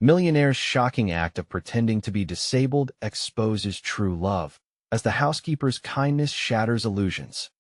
Millionaire's shocking act of pretending to be disabled exposes true love, as the housekeeper's kindness shatters illusions.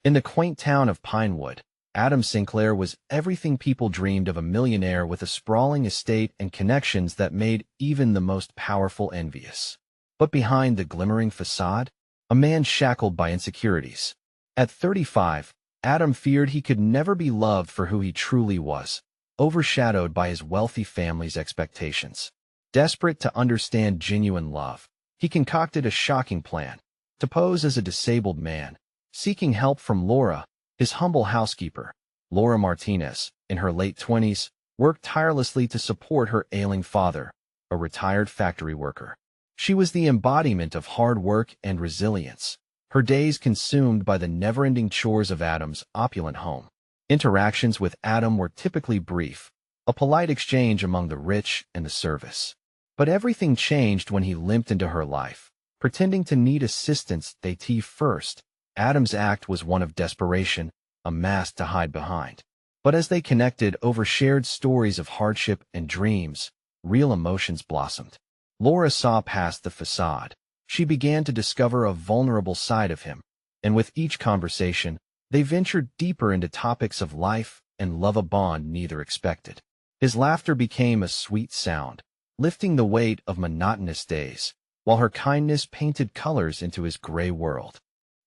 In the quaint town of Pinewood, Adam Sinclair was everything people dreamed of: a millionaire with a sprawling estate and connections that made even the most powerful envious. But behind the glimmering facade, a man shackled by insecurities. At 35, Adam feared he could never be loved for who he truly was, overshadowed by his wealthy family's expectations. Desperate to understand genuine love, he concocted a shocking plan: to pose as a disabled man, seeking help from Laura, his humble housekeeper. Laura Martinez, in her late 20s, worked tirelessly to support her ailing father, a retired factory worker. She was the embodiment of hard work and resilience, her days consumed by the never-ending chores of Adam's opulent home. Interactions with Adam were typically brief, a polite exchange among the rich and the service. But everything changed when he limped into her life, pretending to need assistance. First, Adam's act was one of desperation, a mask to hide behind. But as they connected over shared stories of hardship and dreams, real emotions blossomed. Laura saw past the facade. She began to discover a vulnerable side of him, and with each conversation, they ventured deeper into topics of life and love, a bond neither expected. His laughter became a sweet sound, lifting the weight of monotonous days, while her kindness painted colors into his gray world.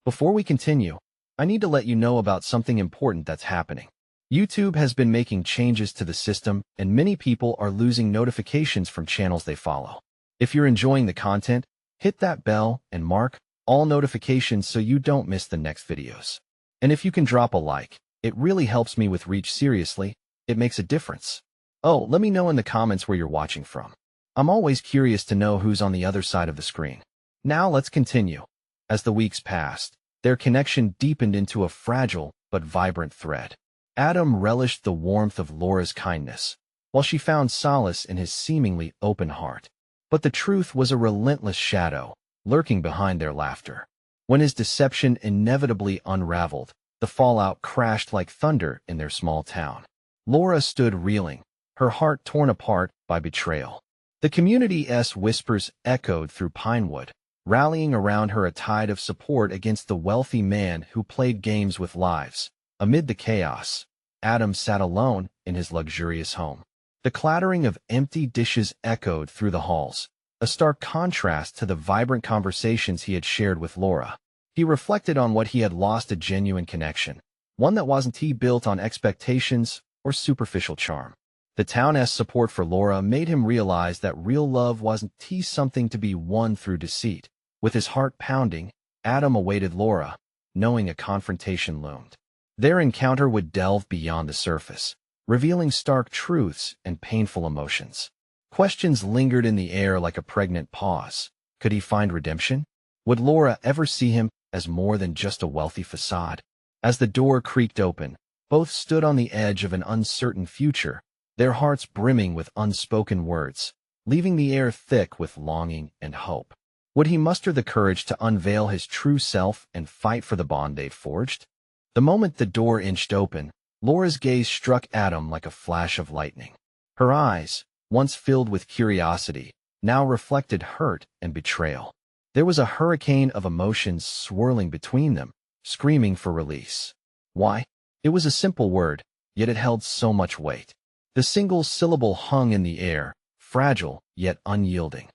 Before we continue, I need to let you know about something important that's happening. YouTube has been making changes to the system, and many people are losing notifications from channels they follow. If you're enjoying the content, hit that bell and mark all notifications so you don't miss the next videos. And if you can drop a like, it really helps me with reach. Seriously, it makes a difference. Oh, let me know in the comments where you're watching from. I'm always curious to know who's on the other side of the screen. Now let's continue. As the weeks passed, their connection deepened into a fragile but vibrant thread. Adam relished the warmth of Laura's kindness, while she found solace in his seemingly open heart. But the truth was a relentless shadow, lurking behind their laughter. When his deception inevitably unraveled, the fallout crashed like thunder in their small town. Laura stood reeling, her heart torn apart by betrayal. The community's whispers echoed through Pinewood, rallying around her, a tide of support against the wealthy man who played games with lives. Amid the chaos, Adam sat alone in his luxurious home. The clattering of empty dishes echoed through the halls, a stark contrast to the vibrant conversations he had shared with Laura. He reflected on what he had lost: a genuine connection, one that wasn't built on expectations or superficial charm. The town's support for Laura made him realize that real love wasn't something to be won through deceit. With his heart pounding, Adam awaited Laura, knowing a confrontation loomed. Their encounter would delve beyond the surface, revealing stark truths and painful emotions. Questions lingered in the air like a pregnant pause. Could he find redemption? Would Laura ever see him as more than just a wealthy facade? As the door creaked open, both stood on the edge of an uncertain future, their hearts brimming with unspoken words, leaving the air thick with longing and hope. Would he muster the courage to unveil his true self and fight for the bond they'd forged? The moment the door inched open, Laura's gaze struck Adam like a flash of lightning. Her eyes, once filled with curiosity, now reflected hurt and betrayal. There was a hurricane of emotions swirling between them, screaming for release. Why? It was a simple word, yet it held so much weight. The single syllable hung in the air, fragile yet unyielding.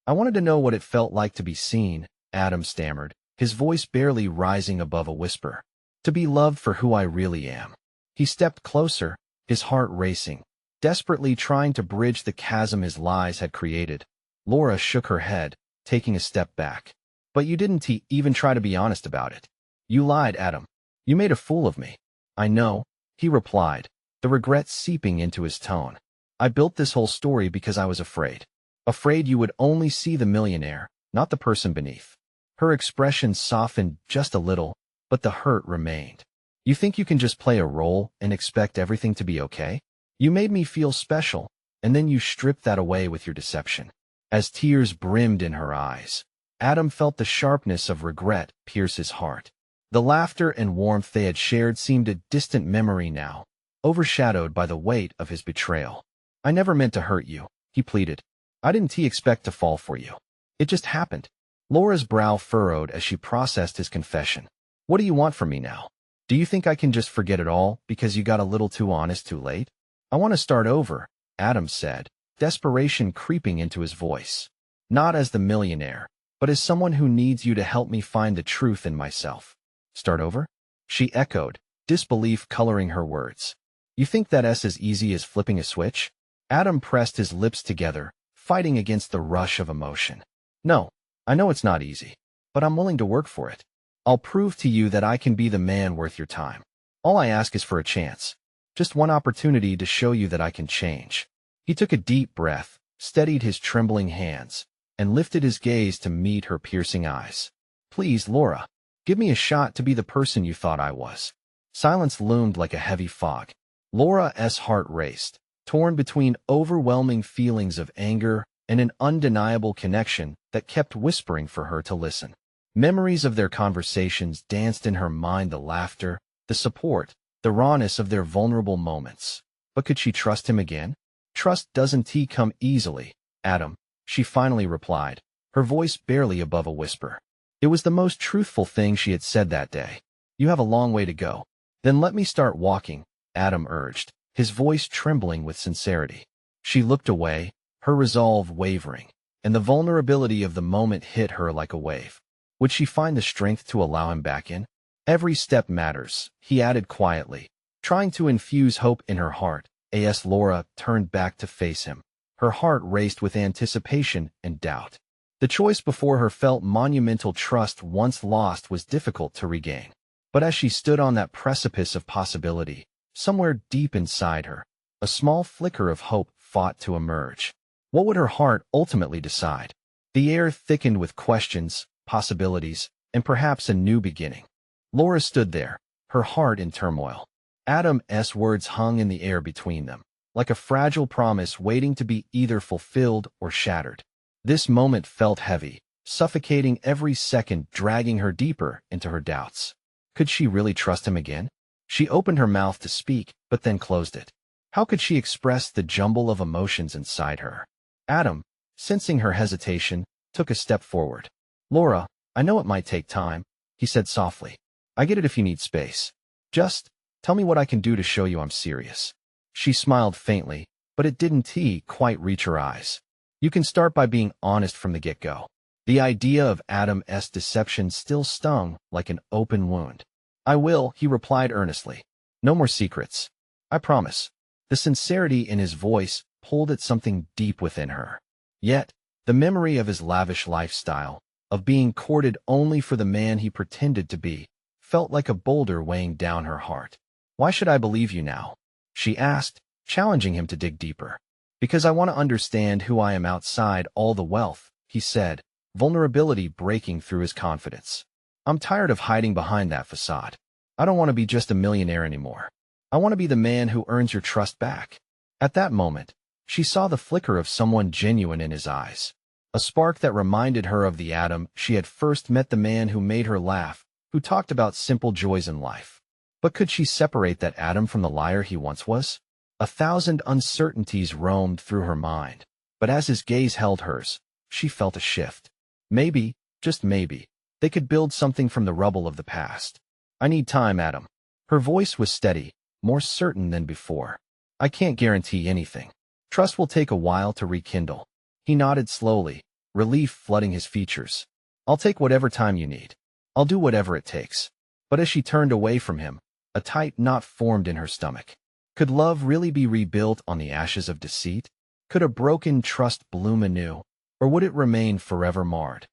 I wanted to know what it felt like to be seen, Adam stammered, his voice barely rising above a whisper. To be loved for who I really am. He stepped closer, his heart racing, desperately trying to bridge the chasm his lies had created. Laura shook her head, taking a step back. But you didn't even try to be honest about it. You lied, Adam. You made a fool of me. I know, he replied, the regret seeping into his tone. I built this whole story because I was afraid. Afraid you would only see the millionaire, not the person beneath. Her expression softened just a little, but the hurt remained. You think you can just play a role and expect everything to be okay? You made me feel special, and then you stripped that away with your deception. As tears brimmed in her eyes, Adam felt the sharpness of regret pierce his heart. The laughter and warmth they had shared seemed a distant memory now, overshadowed by the weight of his betrayal. I never meant to hurt you, he pleaded. I didn't expect to fall for you. It just happened. Laura's brow furrowed as she processed his confession. What do you want from me now? Do you think I can just forget it all because you got a little too honest too late? I want to start over, Adam said, desperation creeping into his voice. Not as the millionaire, but as someone who needs you to help me find the truth in myself. Start over? She echoed, disbelief coloring her words. You think that's as easy as flipping a switch? Adam pressed his lips together, fighting against the rush of emotion. No, I know it's not easy, but I'm willing to work for it. I'll prove to you that I can be the man worth your time. All I ask is for a chance. Just one opportunity to show you that I can change. He took a deep breath, steadied his trembling hands, and lifted his gaze to meet her piercing eyes. Please, Laura, give me a shot to be the person you thought I was. Silence loomed like a heavy fog. Laura's heart raced, torn between overwhelming feelings of anger and an undeniable connection that kept whispering for her to listen. Memories of their conversations danced in her mind, the laughter, the support, the rawness of their vulnerable moments. But could she trust him again? Trust doesn't come easily, Adam, she finally replied, her voice barely above a whisper. It was the most truthful thing she had said that day. You have a long way to go. Then let me start walking, Adam urged, his voice trembling with sincerity. She looked away, her resolve wavering, and the vulnerability of the moment hit her like a wave. Would she find the strength to allow him back in? Every step matters, he added quietly, trying to infuse hope in her heart. As Laura turned back to face him, her heart raced with anticipation and doubt. The choice before her felt monumental. Trust once lost was difficult to regain. But as she stood on that precipice of possibility, somewhere deep inside her, a small flicker of hope fought to emerge. What would her heart ultimately decide? The air thickened with questions, possibilities, and perhaps a new beginning. Laura stood there, her heart in turmoil. Adam's words hung in the air between them, like a fragile promise waiting to be either fulfilled or shattered. This moment felt heavy, suffocating every second, dragging her deeper into her doubts. Could she really trust him again? She opened her mouth to speak, but then closed it. How could she express the jumble of emotions inside her? Adam, sensing her hesitation, took a step forward. Laura, I know it might take time, he said softly. I get it if you need space. Just tell me what I can do to show you I'm serious. She smiled faintly, but it didn't quite reach her eyes. You can start by being honest from the get-go. The idea of Adam's deception still stung like an open wound. I will, he replied earnestly. No more secrets. I promise. The sincerity in his voice pulled at something deep within her. Yet, the memory of his lavish lifestyle, of being courted only for the man he pretended to be, felt like a boulder weighing down her heart. Why should I believe you now? She asked, challenging him to dig deeper. Because I want to understand who I am outside all the wealth, he said, vulnerability breaking through his confidence. I'm tired of hiding behind that facade. I don't want to be just a millionaire anymore. I want to be the man who earns your trust back. At that moment, she saw the flicker of someone genuine in his eyes. A spark that reminded her of the Adam she had first met, the man who made her laugh, who talked about simple joys in life. But could she separate that Adam from the liar he once was? 1,000 uncertainties roamed through her mind, but as his gaze held hers, she felt a shift. Maybe, just maybe, they could build something from the rubble of the past. I need time, Adam. Her voice was steady, more certain than before. I can't guarantee anything. Trust will take a while to rekindle. He nodded slowly, relief flooding his features. I'll take whatever time you need. I'll do whatever it takes. But as she turned away from him, a tight knot formed in her stomach. Could love really be rebuilt on the ashes of deceit? Could a broken trust bloom anew, or would it remain forever marred?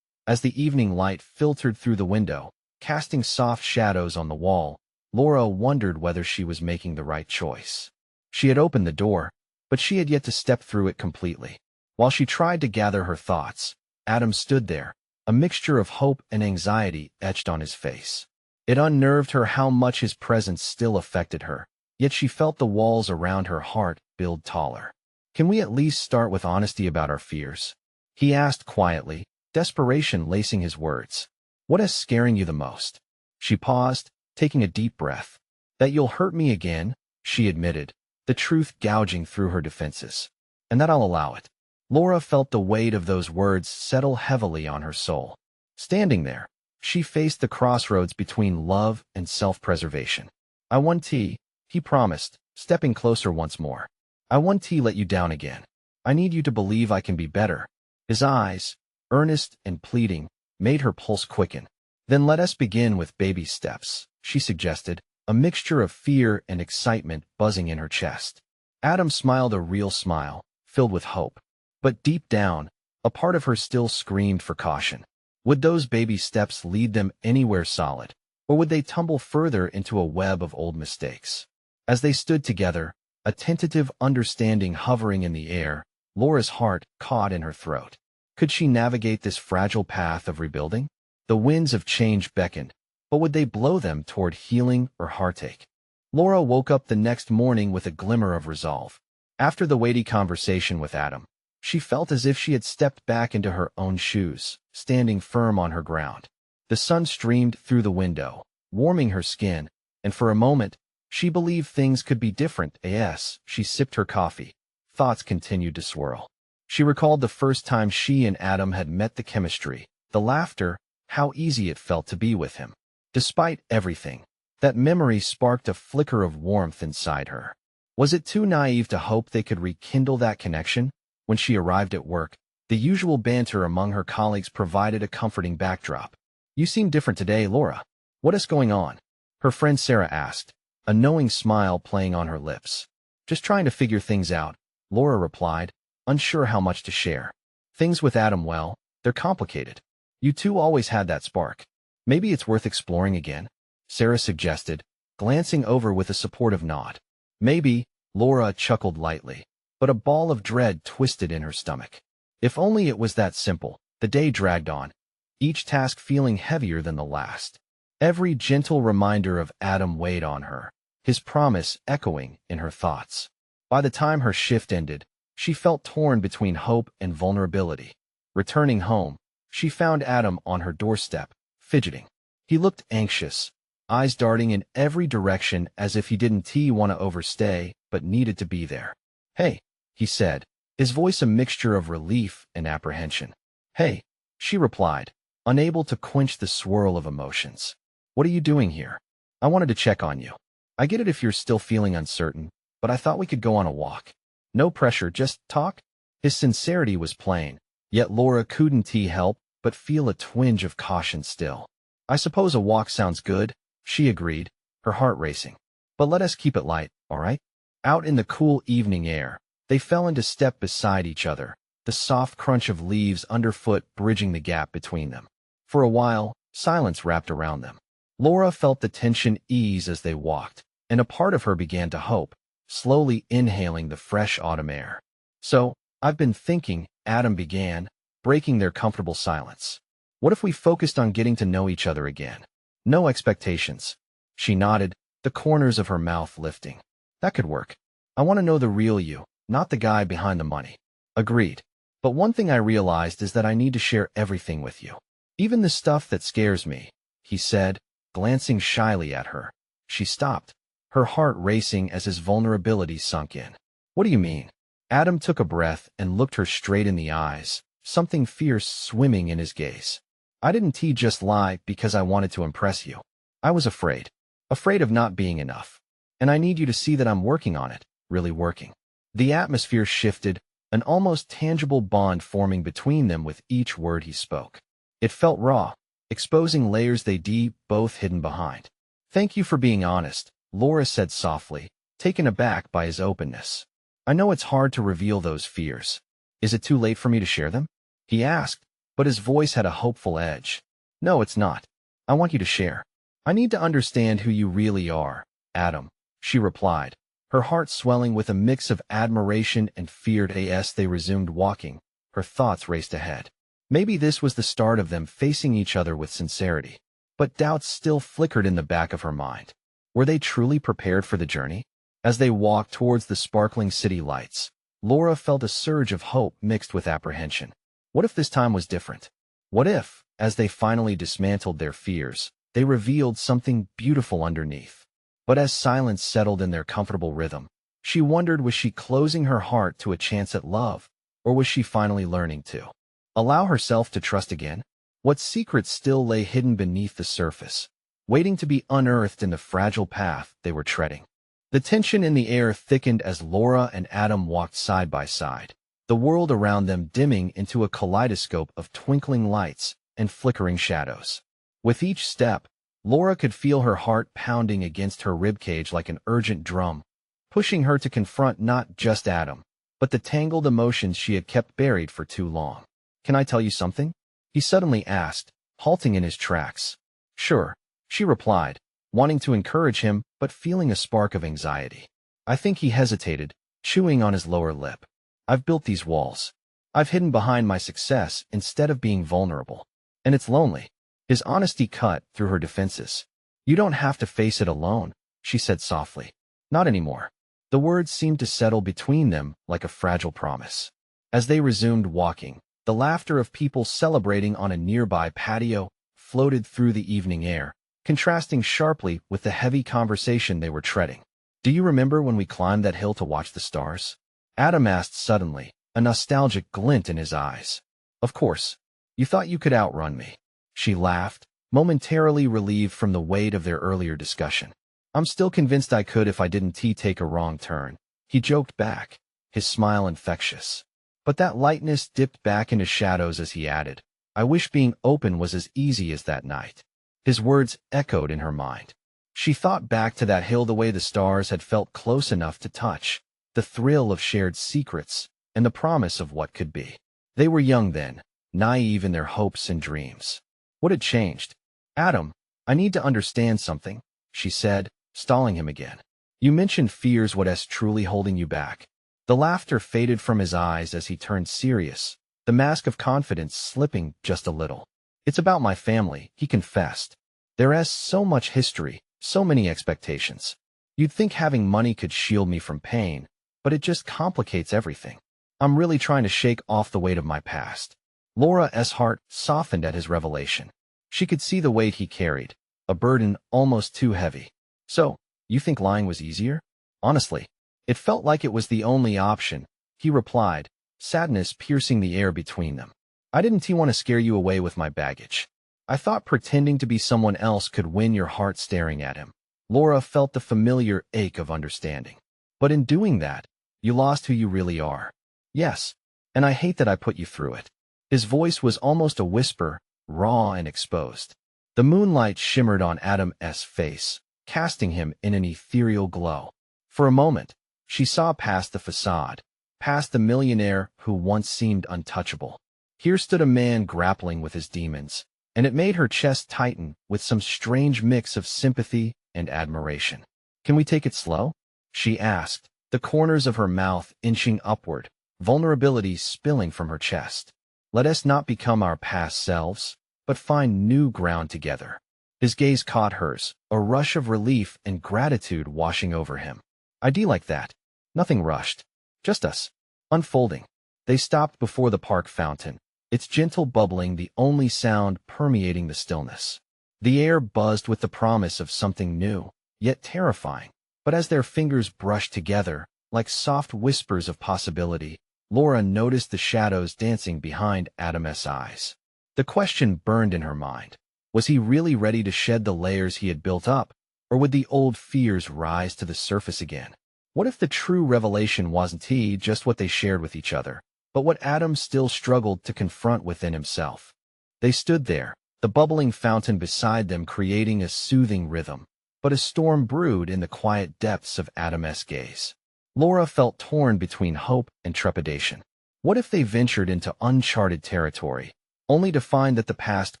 As the evening light filtered through the window, casting soft shadows on the wall, Laura wondered whether she was making the right choice. She had opened the door, but she had yet to step through it completely. While she tried to gather her thoughts, Adam stood there, a mixture of hope and anxiety etched on his face. It unnerved her how much his presence still affected her, yet she felt the walls around her heart build taller. Can we at least start with honesty about our fears? He asked quietly, desperation lacing his words. What is scaring you the most? She paused, taking a deep breath. That you'll hurt me again, she admitted, the truth gouging through her defenses. And that I'll allow it. Laura felt the weight of those words settle heavily on her soul. Standing there, she faced the crossroads between love and self-preservation. "I won't he promised, stepping closer once more. "I won't let you down again. I need you to believe I can be better." His eyes, earnest and pleading, made her pulse quicken. "Then let us begin with baby steps," she suggested, a mixture of fear and excitement buzzing in her chest. Adam smiled a real smile, filled with hope. But deep down, a part of her still screamed for caution. Would those baby steps lead them anywhere solid, or would they tumble further into a web of old mistakes? As they stood together, a tentative understanding hovering in the air, Laura's heart caught in her throat. Could she navigate this fragile path of rebuilding? The winds of change beckoned, but would they blow them toward healing or heartache? Laura woke up the next morning with a glimmer of resolve. After the weighty conversation with Adam, she felt as if she had stepped back into her own shoes, standing firm on her ground. The sun streamed through the window, warming her skin, and for a moment, she believed things could be different. As she sipped her coffee, thoughts continued to swirl. She recalled the first time she and Adam had met, the chemistry, the laughter, how easy it felt to be with him. Despite everything, that memory sparked a flicker of warmth inside her. Was it too naive to hope they could rekindle that connection? When she arrived at work, the usual banter among her colleagues provided a comforting backdrop. "You seem different today, Laura. What is going on?" her friend Sarah asked, a knowing smile playing on her lips. "Just trying to figure things out," Laura replied, unsure how much to share. "Things with Adam, well, they're complicated. You two always had that spark. Maybe it's worth exploring again," Sarah suggested, glancing over with a supportive nod. "Maybe," Laura chuckled lightly, but a ball of dread twisted in her stomach. If only it was that simple. The day dragged on, each task feeling heavier than the last. Every gentle reminder of Adam weighed on her, his promise echoing in her thoughts. By the time her shift ended, she felt torn between hope and vulnerability. Returning home, she found Adam on her doorstep, fidgeting. He looked anxious, eyes darting in every direction as if he didn't want to overstay, but needed to be there. "Hey," he said, his voice a mixture of relief and apprehension. "Hey," she replied, unable to quench the swirl of emotions. "What are you doing here? I wanted to check on you. I get it if you're still feeling uncertain, but I thought we could go on a walk. No pressure, just talk." His sincerity was plain, yet Laura couldn't help but feel a twinge of caution still. "I suppose a walk sounds good," she agreed, her heart racing. "But let us keep it light, all right?" Out in the cool evening air, they fell into step beside each other, the soft crunch of leaves underfoot bridging the gap between them. For a while, silence wrapped around them. Laura felt the tension ease as they walked, and a part of her began to hope, slowly inhaling the fresh autumn air. "So, I've been thinking," Adam began, breaking their comfortable silence. "What if we focused on getting to know each other again? No expectations." She nodded, the corners of her mouth lifting. "That could work. I want to know the real you, not the guy behind the money." "Agreed. But one thing I realized is that I need to share everything with you. Even the stuff that scares me," he said, glancing shyly at her. She stopped, her heart racing as his vulnerability sunk in. "What do you mean?" Adam took a breath and looked her straight in the eyes, something fierce swimming in his gaze. "I didn't just lie because I wanted to impress you. I was afraid. Afraid of not being enough. And I need you to see that I'm working on it, really working." The atmosphere shifted, an almost tangible bond forming between them with each word he spoke. It felt raw, exposing layers they'd both hidden behind. "Thank you for being honest," Laura said softly, taken aback by his openness. "I know it's hard to reveal those fears. Is it too late for me to share them?" he asked, but his voice had a hopeful edge. "No, it's not. I want you to share. I need to understand who you really are, Adam," she replied, her heart swelling with a mix of admiration and fear. As they resumed walking, her thoughts raced ahead. Maybe this was the start of them facing each other with sincerity. But doubts still flickered in the back of her mind. Were they truly prepared for the journey? As they walked towards the sparkling city lights, Laura felt a surge of hope mixed with apprehension. What if this time was different? What if, as they finally dismantled their fears, they revealed something beautiful underneath? But as silence settled in their comfortable rhythm, she wondered, was she closing her heart to a chance at love? Or was she finally learning to allow herself to trust again? What secrets still lay hidden beneath the surface, waiting to be unearthed in the fragile path they were treading? The tension in the air thickened as Laura and Adam walked side by side, the world around them dimming into a kaleidoscope of twinkling lights and flickering shadows. With each step, Laura could feel her heart pounding against her ribcage like an urgent drum, pushing her to confront not just Adam, but the tangled emotions she had kept buried for too long. "Can I tell you something?" he suddenly asked, halting in his tracks. "Sure," she replied, wanting to encourage him but feeling a spark of anxiety. I think he hesitated, chewing on his lower lip. "I've built these walls. I've hidden behind my success instead of being vulnerable. And it's lonely." His honesty cut through her defenses. "You don't have to face it alone," she said softly. "Not anymore." The words seemed to settle between them like a fragile promise. As they resumed walking, the laughter of people celebrating on a nearby patio floated through the evening air, contrasting sharply with the heavy conversation they were treading. "Do you remember when we climbed that hill to watch the stars?" Adam asked suddenly, a nostalgic glint in his eyes. "Of course. You thought you could outrun me." She laughed, momentarily relieved from the weight of their earlier discussion. "I'm still convinced I could if I didn't take a wrong turn," he joked back, his smile infectious. But that lightness dipped back into shadows as he added, "I wish being open was as easy as that night." His words echoed in her mind. She thought back to that hill, the way the stars had felt close enough to touch, the thrill of shared secrets, and the promise of what could be. They were young then, naive in their hopes and dreams. What had changed? "Adam, I need to understand something," she said, stalling him again. "You mentioned fears. What's truly holding you back?" The laughter faded from his eyes as he turned serious, the mask of confidence slipping just a little. "It's about my family," he confessed. "There's so much history, so many expectations. You'd think having money could shield me from pain, but it just complicates everything. I'm really trying to shake off the weight of my past." Laura's heart softened at his revelation. She could see the weight he carried, a burden almost too heavy. "So, you think lying was easier?" "Honestly, it felt like it was the only option," he replied, sadness piercing the air between them. "I didn't want to scare you away with my baggage. I thought pretending to be someone else could win your heart." Staring at him, Laura felt the familiar ache of understanding. "But in doing that, you lost who you really are." "Yes, and I hate that I put you through it." His voice was almost a whisper, raw and exposed. The moonlight shimmered on Adam's face, casting him in an ethereal glow. For a moment, she saw past the facade, past the millionaire who once seemed untouchable. Here stood a man grappling with his demons, and it made her chest tighten with some strange mix of sympathy and admiration. "Can we take it slow?" she asked, the corners of her mouth inching upward, vulnerability spilling from her chest. "Let us not become our past selves, but find new ground together." His gaze caught hers, a rush of relief and gratitude washing over him. "I'd like that. Nothing rushed. Just us. Unfolding." They stopped before the park fountain, its gentle bubbling the only sound permeating the stillness. The air buzzed with the promise of something new, yet terrifying. But as their fingers brushed together, like soft whispers of possibility, Laura noticed the shadows dancing behind Adam's eyes. The question burned in her mind. Was he really ready to shed the layers he had built up, or would the old fears rise to the surface again? What if the true revelation wasn't just what they shared with each other, but what Adam still struggled to confront within himself? They stood there, the bubbling fountain beside them creating a soothing rhythm, but a storm brewed in the quiet depths of Adam's gaze. Laura felt torn between hope and trepidation. What if they ventured into uncharted territory, only to find that the past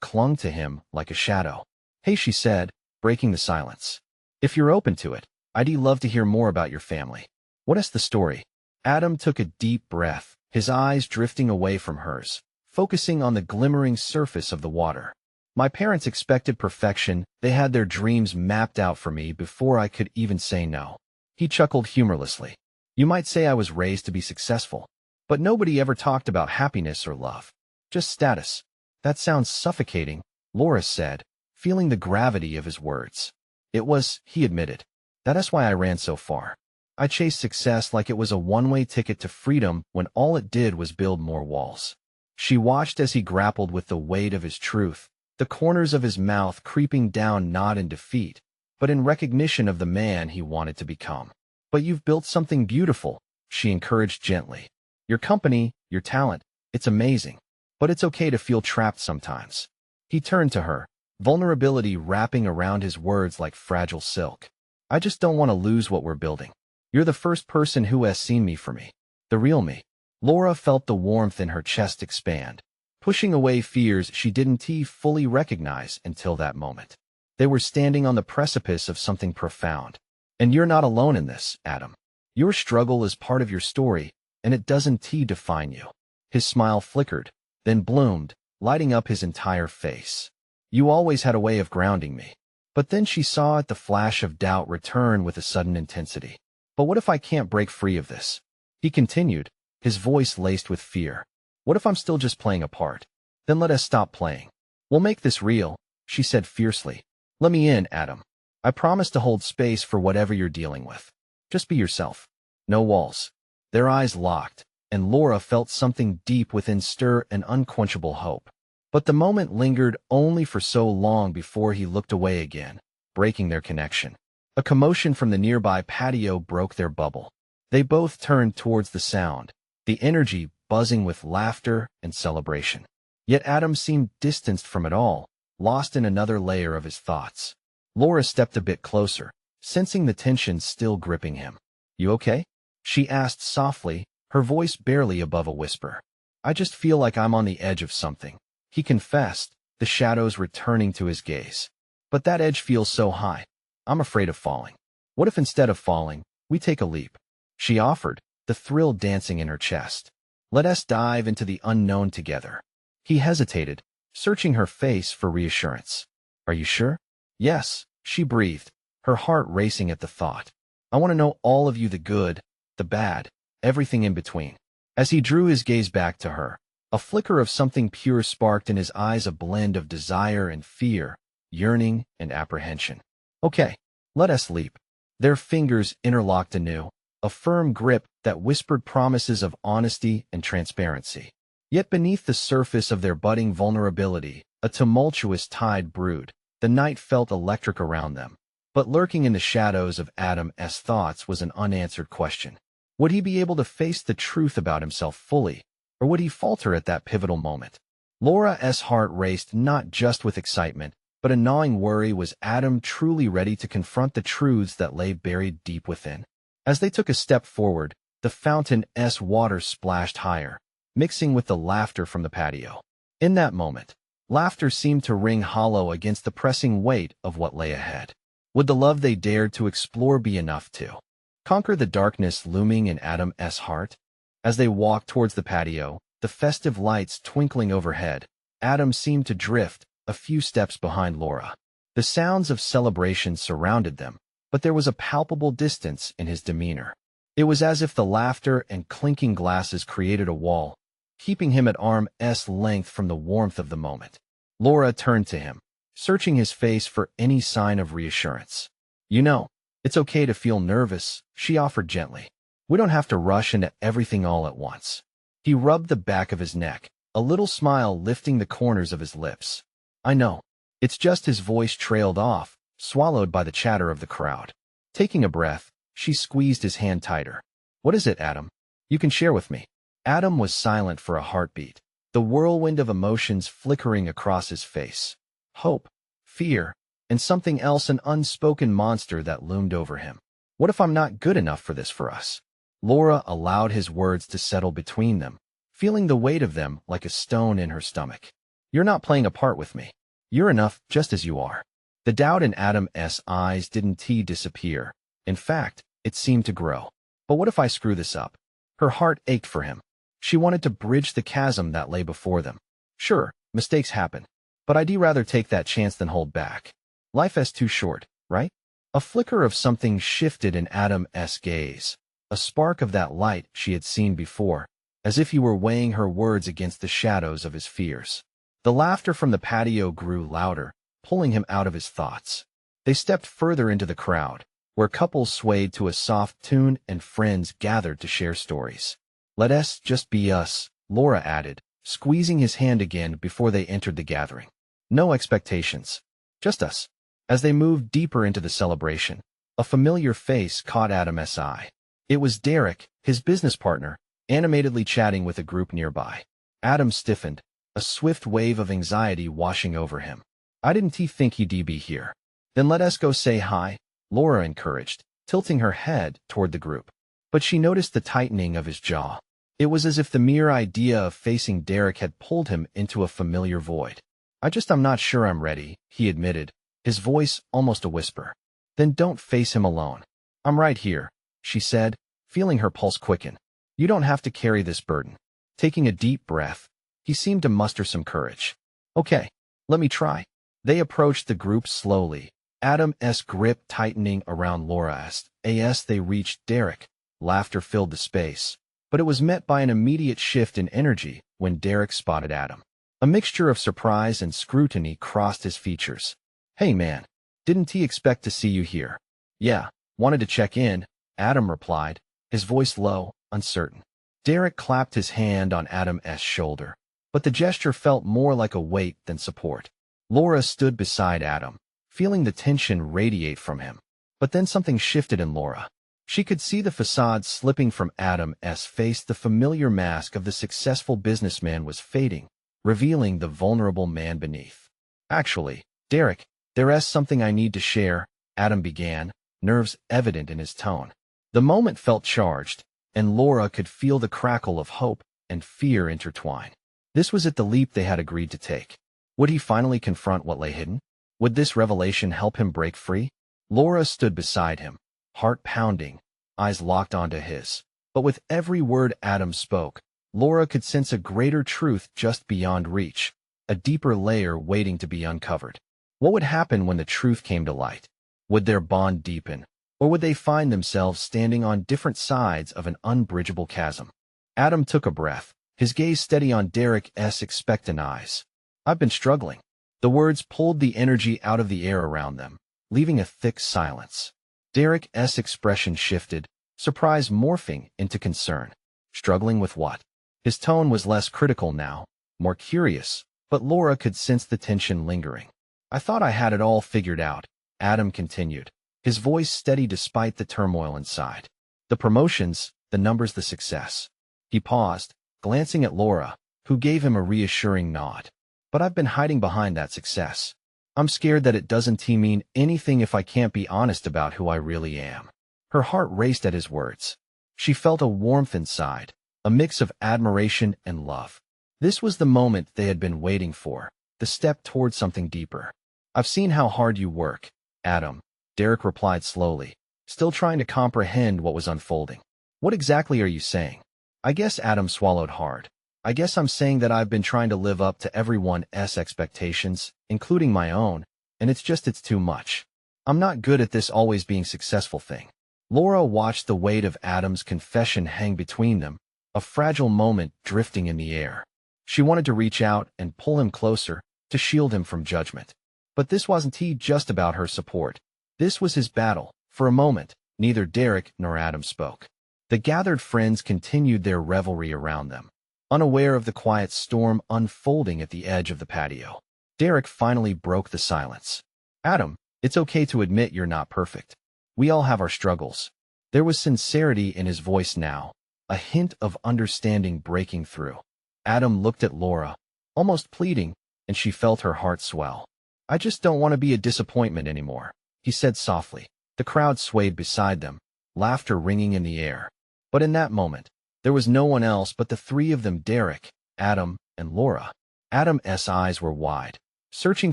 clung to him like a shadow? "Hey," she said, breaking the silence. "If you're open to it, I'd love to hear more about your family. What's the story?" Adam took a deep breath, his eyes drifting away from hers, focusing on the glimmering surface of the water. "My parents expected perfection. They had their dreams mapped out for me before I could even say no." He chuckled humorlessly. "You might say I was raised to be successful, but nobody ever talked about happiness or love. Just status." "That sounds suffocating," Laura said, feeling the gravity of his words. "It was," he admitted. "That's why I ran so far. I chased success like it was a one-way ticket to freedom when all it did was build more walls. She watched as he grappled with the weight of his truth, the corners of his mouth creeping down not in defeat, but in recognition of the man he wanted to become. But you've built something beautiful, she encouraged gently. Your company, your talent, it's amazing. But it's okay to feel trapped sometimes. He turned to her, vulnerability wrapping around his words like fragile silk. I just don't want to lose what we're building. You're the first person who has seen me for me. The real me. Laura felt the warmth in her chest expand, pushing away fears she didn't fully recognize until that moment. They were standing on the precipice of something profound. And you're not alone in this, Adam. Your struggle is part of your story, and it doesn't define you. His smile flickered, then bloomed, lighting up his entire face. You always had a way of grounding me. But then she saw the flash of doubt return with a sudden intensity. But what if I can't break free of this? He continued, his voice laced with fear. What if I'm still just playing a part? Then let us stop playing. We'll make this real, she said fiercely. Let me in, Adam. I promise to hold space for whatever you're dealing with. Just be yourself. No walls. Their eyes locked, and Laura felt something deep within stir an unquenchable hope. But the moment lingered only for so long before he looked away again, breaking their connection. A commotion from the nearby patio broke their bubble. They both turned towards the sound, the energy buzzing with laughter and celebration. Yet Adam seemed distanced from it all, lost in another layer of his thoughts. Laura stepped a bit closer, sensing the tension still gripping him. You okay? She asked softly, her voice barely above a whisper. I just feel like I'm on the edge of something, he confessed, the shadows returning to his gaze. But that edge feels so high. I'm afraid of falling. What if instead of falling, we take a leap? She offered, the thrill dancing in her chest. Let us dive into the unknown together. He hesitated, searching her face for reassurance. Are you sure? Yes, she breathed, her heart racing at the thought. I want to know all of you, the good, the bad, everything in between. As he drew his gaze back to her, a flicker of something pure sparked in his eyes, a blend of desire and fear, yearning and apprehension. Okay, let us leap. Their fingers interlocked anew, a firm grip that whispered promises of honesty and transparency. Yet beneath the surface of their budding vulnerability, a tumultuous tide brewed. The night felt electric around them. But lurking in the shadows of Adam's thoughts was an unanswered question. Would he be able to face the truth about himself fully, or would he falter at that pivotal moment? Laura's heart raced not just with excitement, but a gnawing worry. Was Adam truly ready to confront the truths that lay buried deep within? As they took a step forward, the fountain's water splashed higher, mixing with the laughter from the patio. In that moment, laughter seemed to ring hollow against the pressing weight of what lay ahead. Would the love they dared to explore be enough to conquer the darkness looming in Adam's heart? As they walked towards the patio, the festive lights twinkling overhead, Adam seemed to drift a few steps behind Laura. The sounds of celebration surrounded them, but there was a palpable distance in his demeanor. It was as if the laughter and clinking glasses created a wall, keeping him at arm's length from the warmth of the moment. Laura turned to him, searching his face for any sign of reassurance. You know, it's okay to feel nervous, she offered gently. We don't have to rush into everything all at once. He rubbed the back of his neck, a little smile lifting the corners of his lips. I know. It's just his voice trailed off, swallowed by the chatter of the crowd. Taking a breath, she squeezed his hand tighter. What is it, Adam? You can share with me. Adam was silent for a heartbeat, the whirlwind of emotions flickering across his face. Hope, fear, and something else, an unspoken monster that loomed over him. What if I'm not good enough for this for us? Laura allowed his words to settle between them, feeling the weight of them like a stone in her stomach. You're not playing a part with me. You're enough just as you are. The doubt in Adam's eyes didn't disappear. In fact, it seemed to grow. But what if I screw this up? Her heart ached for him. She wanted to bridge the chasm that lay before them. Sure, mistakes happen. But I'd rather take that chance than hold back. Life is too short, right? A flicker of something shifted in Adam's gaze. A spark of that light she had seen before, as if he were weighing her words against the shadows of his fears. The laughter from the patio grew louder, pulling him out of his thoughts. They stepped further into the crowd, where couples swayed to a soft tune and friends gathered to share stories. "Let us just be us," Laura added, squeezing his hand again before they entered the gathering. "No expectations. Just us." As they moved deeper into the celebration, a familiar face caught Adam's eye. It was Derek, his business partner, animatedly chatting with a group nearby. Adam stiffened, a swift wave of anxiety washing over him. "I didn't think he'd be here." "Then let us go say hi," Laura encouraged, tilting her head toward the group. But she noticed the tightening of his jaw. It was as if the mere idea of facing Derek had pulled him into a familiar void. I'm not sure I'm ready," he admitted, his voice almost a whisper. "Then don't face him alone." "I'm right here," she said, feeling her pulse quicken. "You don't have to carry this burden." Taking a deep breath, he seemed to muster some courage. "Okay, let me try." They approached the group slowly, Adam's grip tightening around Laura's. As they reached Derek, laughter filled the space, but it was met by an immediate shift in energy when Derek spotted Adam. A mixture of surprise and scrutiny crossed his features. "Hey man, didn't he expect to see you here?" "Yeah, wanted to check in," Adam replied, his voice low, uncertain. Derek clapped his hand on Adam's shoulder, but the gesture felt more like a weight than support. Laura stood beside Adam, feeling the tension radiate from him. But then something shifted in Laura. She could see the facade slipping from Adam's face. The familiar mask of the successful businessman was fading, revealing the vulnerable man beneath. "Actually, Derek, there's something I need to share," Adam began, nerves evident in his tone. The moment felt charged, and Laura could feel the crackle of hope and fear intertwine. This was the leap they had agreed to take. Would he finally confront what lay hidden? Would this revelation help him break free? Laura stood beside him, heart pounding, eyes locked onto his. But with every word Adam spoke, Laura could sense a greater truth just beyond reach, a deeper layer waiting to be uncovered. What would happen when the truth came to light? Would their bond deepen, or would they find themselves standing on different sides of an unbridgeable chasm? Adam took a breath, his gaze steady on Derek's expectant eyes. "I've been struggling." The words pulled the energy out of the air around them, leaving a thick silence. Derek's expression shifted, surprise morphing into concern. Struggling with what? His tone was less critical now, more curious, but Laura could sense the tension lingering. "I thought I had it all figured out," Adam continued, his voice steady despite the turmoil inside. "The promotions, the numbers, the success." He paused, glancing at Laura, who gave him a reassuring nod. "But I've been hiding behind that success. I'm scared that it doesn't mean anything if I can't be honest about who I really am." Her heart raced at his words. She felt a warmth inside, a mix of admiration and love. This was the moment they had been waiting for, the step toward something deeper. "I've seen how hard you work, Adam," Derek replied slowly, still trying to comprehend what was unfolding. "What exactly are you saying?" "I guess," Adam swallowed hard. "I guess I'm saying that I've been trying to live up to everyone's expectations, including my own, and it's too much. I'm not good at this always being successful thing." Laura watched the weight of Adam's confession hang between them, a fragile moment drifting in the air. She wanted to reach out and pull him closer, to shield him from judgment. But this wasn't just about her support. This was his battle. For a moment, neither Derek nor Adam spoke. The gathered friends continued their revelry around them, unaware of the quiet storm unfolding at the edge of the patio. Derek finally broke the silence. "Adam, it's okay to admit you're not perfect. We all have our struggles." There was sincerity in his voice now, a hint of understanding breaking through. Adam looked at Laura, almost pleading, and she felt her heart swell. "I just don't want to be a disappointment anymore," he said softly. The crowd swayed beside them, laughter ringing in the air. But in that moment, there was no one else but the three of them: Derek, Adam, and Laura. Adam's eyes were wide, searching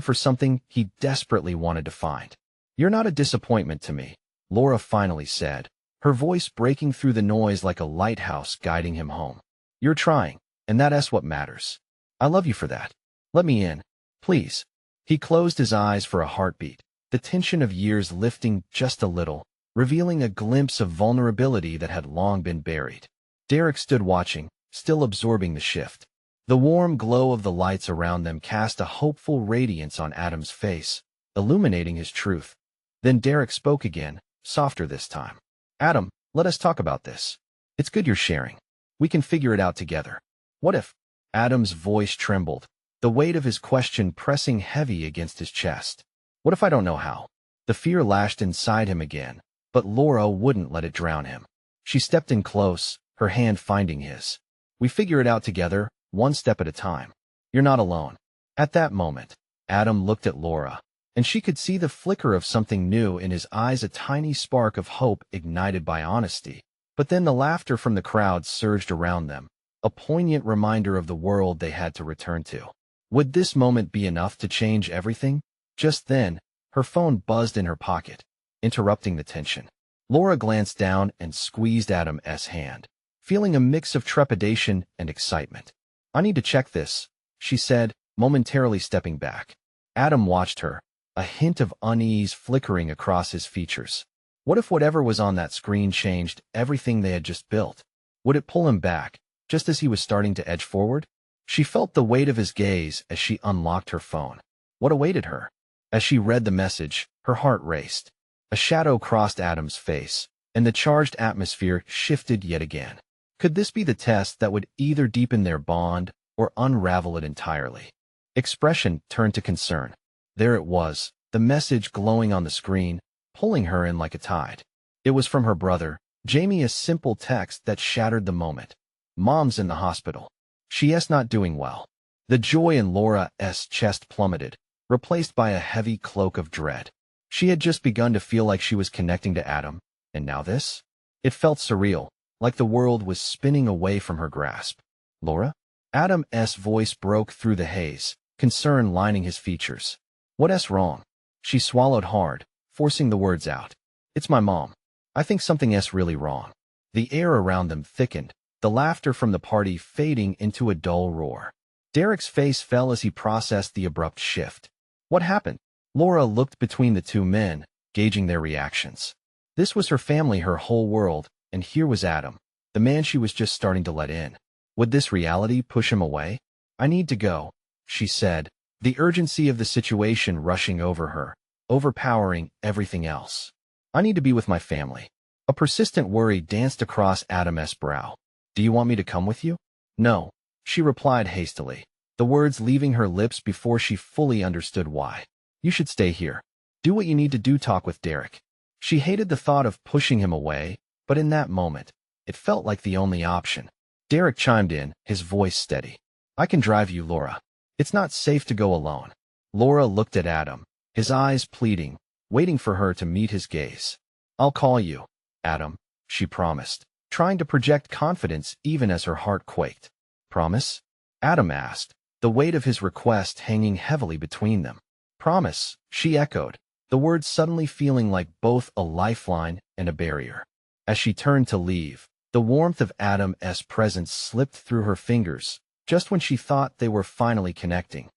for something he desperately wanted to find. "You're not a disappointment to me," Laura finally said, her voice breaking through the noise like a lighthouse guiding him home. "You're trying, and that's what matters. I love you for that. Let me in, please." He closed his eyes for a heartbeat, the tension of years lifting just a little, revealing a glimpse of vulnerability that had long been buried. Derek stood watching, still absorbing the shift. The warm glow of the lights around them cast a hopeful radiance on Adam's face, illuminating his truth. Then Derek spoke again, softer this time. Adam, let us talk about this. It's good you're sharing. We can figure it out together. What if? Adam's voice trembled, the weight of his question pressing heavy against his chest. What if I don't know how? The fear lashed inside him again, but Laura wouldn't let it drown him. She stepped in close, her hand finding his. We figure it out together, one step at a time. You're not alone. At that moment, Adam looked at Laura, and she could see the flicker of something new in his eyes, a tiny spark of hope ignited by honesty. But then the laughter from the crowd surged around them, a poignant reminder of the world they had to return to. Would this moment be enough to change everything? Just then, her phone buzzed in her pocket, interrupting the tension. Laura glanced down and squeezed Adam's hand, feeling a mix of trepidation and excitement. I need to check this, she said, momentarily stepping back. Adam watched her, a hint of unease flickering across his features. What if whatever was on that screen changed everything they had just built? Would it pull him back, just as he was starting to edge forward? She felt the weight of his gaze as she unlocked her phone. What awaited her? As she read the message, her heart raced. A shadow crossed Adam's face, and the charged atmosphere shifted yet again. Could this be the test that would either deepen their bond or unravel it entirely? Expression turned to concern. There it was, the message glowing on the screen, pulling her in like a tide. It was from her brother, Jamie, a simple text that shattered the moment. Mom's in the hospital. She's not doing well. The joy in Laura's chest plummeted, replaced by a heavy cloak of dread. She had just begun to feel like she was connecting to Adam, and now this? It felt surreal, like the world was spinning away from her grasp. Laura? Adam's voice broke through the haze, concern lining his features. What's wrong? She swallowed hard, forcing the words out. It's my mom. I think something's really wrong. The air around them thickened, the laughter from the party fading into a dull roar. Derek's face fell as he processed the abrupt shift. What happened? Laura looked between the two men, gauging their reactions. This was her family, her whole world, and here was Adam, the man she was just starting to let in. Would this reality push him away? I need to go, she said, the urgency of the situation rushing over her, overpowering everything else. I need to be with my family. A persistent worry danced across Adam's brow. Do you want me to come with you? No, she replied hastily, the words leaving her lips before she fully understood why. You should stay here. Do what you need to do, talk with Derek. She hated the thought of pushing him away, but in that moment, it felt like the only option. Derek chimed in, his voice steady. I can drive you, Laura. It's not safe to go alone. Laura looked at Adam, his eyes pleading, waiting for her to meet his gaze. I'll call you, Adam, she promised, trying to project confidence even as her heart quaked. Promise? Adam asked, the weight of his request hanging heavily between them. Promise, she echoed, the words suddenly feeling like both a lifeline and a barrier. As she turned to leave, the warmth of Adam's presence slipped through her fingers, just when she thought they were finally connecting.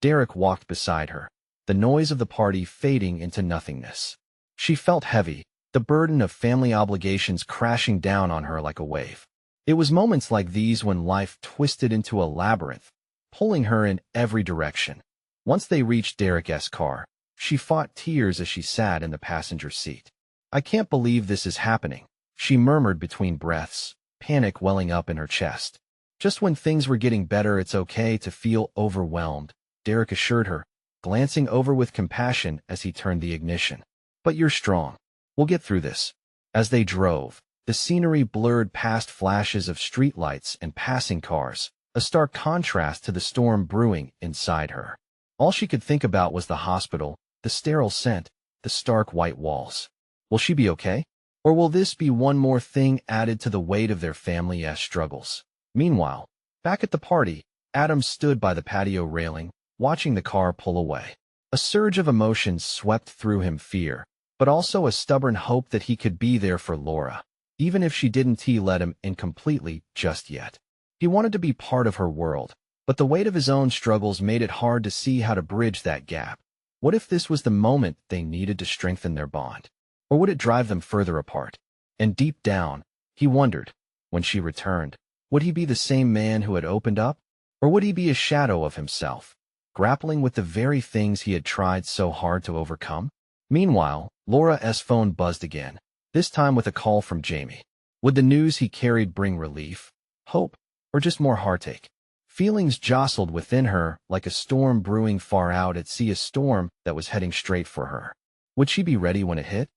Derek walked beside her, the noise of the party fading into nothingness. She felt heavy, the burden of family obligations crashing down on her like a wave. It was moments like these when life twisted into a labyrinth, pulling her in every direction. Once they reached Derek's car, she fought tears as she sat in the passenger seat. I can't believe this is happening, she murmured between breaths, panic welling up in her chest. Just when things were getting better, it's okay to feel overwhelmed, Derek assured her, glancing over with compassion as he turned the ignition. But you're strong. We'll get through this. As they drove, the scenery blurred past flashes of streetlights and passing cars, a stark contrast to the storm brewing inside her. All she could think about was the hospital, the sterile scent, the stark white walls. Will she be okay? Or will this be one more thing added to the weight of their family's struggles? Meanwhile, back at the party, Adam stood by the patio railing, watching the car pull away. A surge of emotions swept through him, fear, but also a stubborn hope that he could be there for Laura, even if she didn't let him in completely just yet. He wanted to be part of her world, but the weight of his own struggles made it hard to see how to bridge that gap. What if this was the moment they needed to strengthen their bond? Or would it drive them further apart? And deep down, he wondered, when she returned, would he be the same man who had opened up? Or would he be a shadow of himself, grappling with the very things he had tried so hard to overcome? Meanwhile, Laura's phone buzzed again, this time with a call from Jamie. Would the news he carried bring relief, hope, or just more heartache? Feelings jostled within her like a storm brewing far out at sea, a storm that was heading straight for her. Would she be ready when it hit?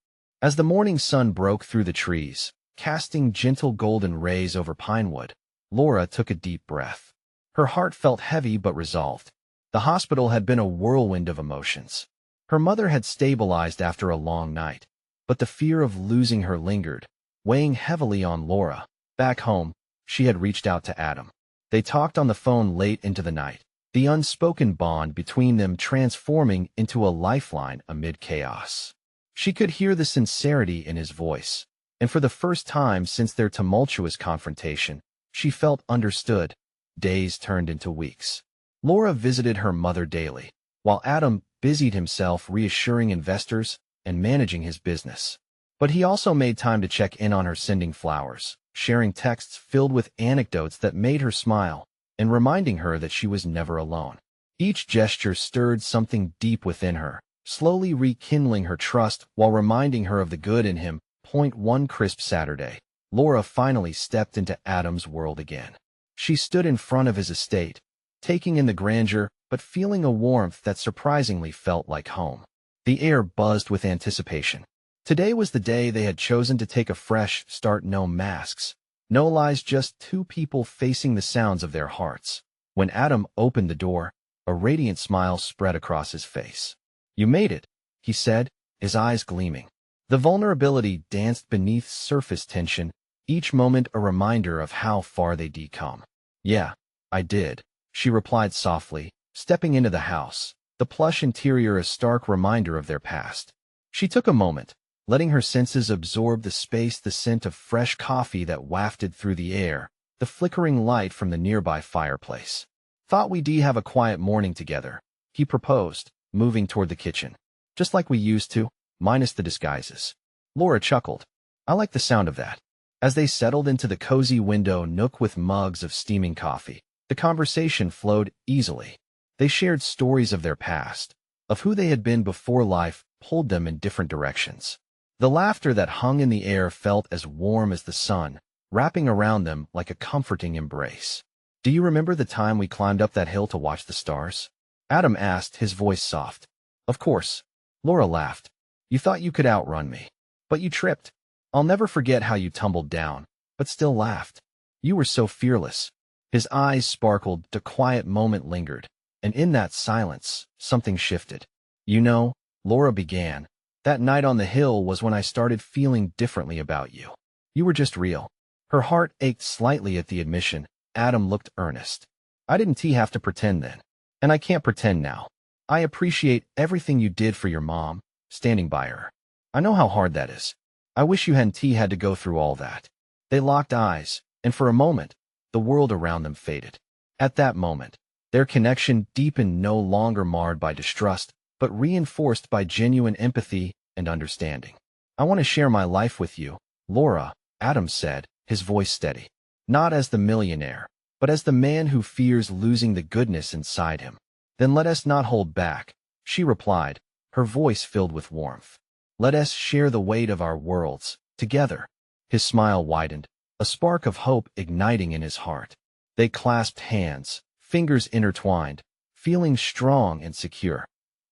As the morning sun broke through the trees, casting gentle golden rays over Pinewood, Laura took a deep breath. Her heart felt heavy but resolved. The hospital had been a whirlwind of emotions. Her mother had stabilized after a long night, but the fear of losing her lingered, weighing heavily on Laura. Back home, she had reached out to Adam. They talked on the phone late into the night, the unspoken bond between them transforming into a lifeline amid chaos. She could hear the sincerity in his voice, and for the first time since their tumultuous confrontation, she felt understood. Days turned into weeks. Laura visited her mother daily, while Adam busied himself reassuring investors and managing his business. But he also made time to check in on her, sending flowers, sharing texts filled with anecdotes that made her smile, and reminding her that she was never alone. Each gesture stirred something deep within her, slowly rekindling her trust while reminding her of the good in him. One crisp Saturday, Laura finally stepped into Adam's world again. She stood in front of his estate, taking in the grandeur, but feeling a warmth that surprisingly felt like home. The air buzzed with anticipation. Today was the day they had chosen to take a fresh start. No masks, no lies, just two people facing the sounds of their hearts. When Adam opened the door, a radiant smile spread across his face. "You made it," he said, his eyes gleaming. The vulnerability danced beneath surface tension, each moment a reminder of how far they'd come. "Yeah, I did," she replied softly, stepping into the house, the plush interior a stark reminder of their past. She took a moment, letting her senses absorb the space, the scent of fresh coffee that wafted through the air, the flickering light from the nearby fireplace. "Thought we'd have a quiet morning together," he proposed, moving toward the kitchen. "Just like we used to, minus the disguises." Laura chuckled. "I like the sound of that." As they settled into the cozy window nook with mugs of steaming coffee, the conversation flowed easily. They shared stories of their past, of who they had been before life pulled them in different directions. The laughter that hung in the air felt as warm as the sun, wrapping around them like a comforting embrace. "Do you remember the time we climbed up that hill to watch the stars?" Adam asked, his voice soft. "Of course." Laura laughed. "You thought you could outrun me, but you tripped. I'll never forget how you tumbled down, but still laughed. You were so fearless." His eyes sparkled, a quiet moment lingered, and in that silence, something shifted. "You know," Laura began, "that night on the hill was when I started feeling differently about you. You were just real." Her heart ached slightly at the admission. Adam looked earnest. "I didn't have to pretend then, and I can't pretend now. I appreciate everything you did for your mom, standing by her. I know how hard that is. I wish you hadn't had to go through all that." They locked eyes, and for a moment, the world around them faded. At that moment, their connection deepened, no longer marred by distrust, but reinforced by genuine empathy and understanding. "I want to share my life with you, Laura," Adam said, his voice steady. "Not as the millionaire, but as the man who fears losing the goodness inside him." "Then let us not hold back," she replied, her voice filled with warmth. "Let us share the weight of our worlds, together." His smile widened, a spark of hope igniting in his heart. They clasped hands, fingers intertwined, feeling strong and secure.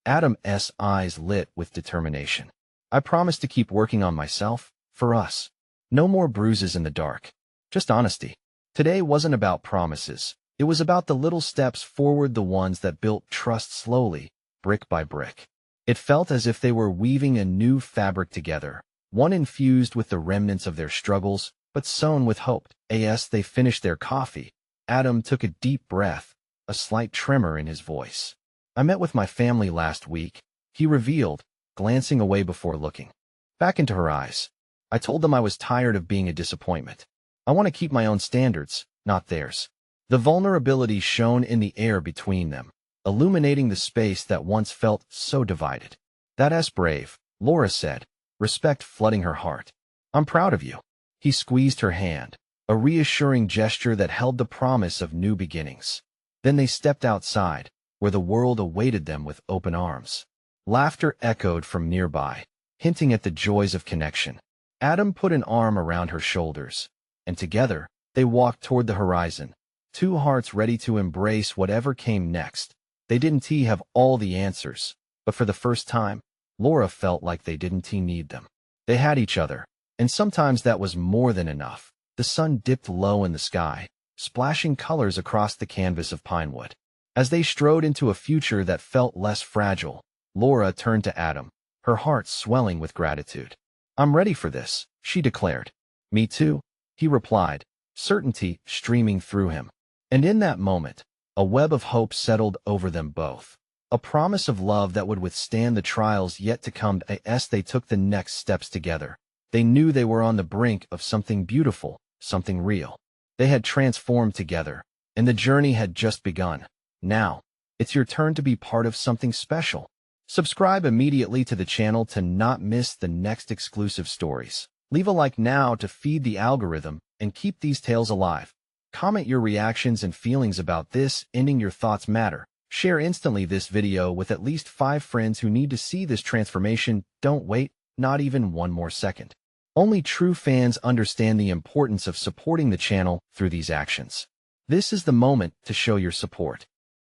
Adam's eyes lit with determination. "I promise to keep working on myself, for us. No more bruises in the dark. Just honesty." Today wasn't about promises. It was about the little steps forward, the ones that built trust slowly, brick by brick. It felt as if they were weaving a new fabric together, one infused with the remnants of their struggles, but sewn with hope. As they finished their coffee, Adam took a deep breath, a slight tremor in his voice. "I met with my family last week," he revealed, glancing away before looking back into her eyes. "I told them I was tired of being a disappointment. I want to keep my own standards, not theirs." The vulnerability shone in the air between them, illuminating the space that once felt so divided. "That's brave," Laura said, respect flooding her heart. "I'm proud of you." He squeezed her hand, a reassuring gesture that held the promise of new beginnings. Then they stepped outside, where the world awaited them with open arms. Laughter echoed from nearby, hinting at the joys of connection. Adam put an arm around her shoulders, and together, they walked toward the horizon, two hearts ready to embrace whatever came next. They didn't have all the answers, but for the first time, Laura felt like they didn't need them. They had each other, and sometimes that was more than enough. The sun dipped low in the sky, splashing colors across the canvas of Pinewood. As they strode into a future that felt less fragile, Laura turned to Adam, her heart swelling with gratitude. "I'm ready for this," she declared. "Me too," he replied, certainty streaming through him. And in that moment, a web of hope settled over them both. A promise of love that would withstand the trials yet to come. As they took the next steps together, they knew they were on the brink of something beautiful, something real. They had transformed together, and the journey had just begun. Now, it's your turn to be part of something special. Subscribe immediately to the channel to not miss the next exclusive stories. Leave a like now to feed the algorithm and keep these tales alive. Comment your reactions and feelings about this ending. Your thoughts matter. Share instantly this video with at least 5 friends who need to see this transformation. Don't wait, not even one more second. Only true fans understand the importance of supporting the channel through these actions. This is the moment to show your support.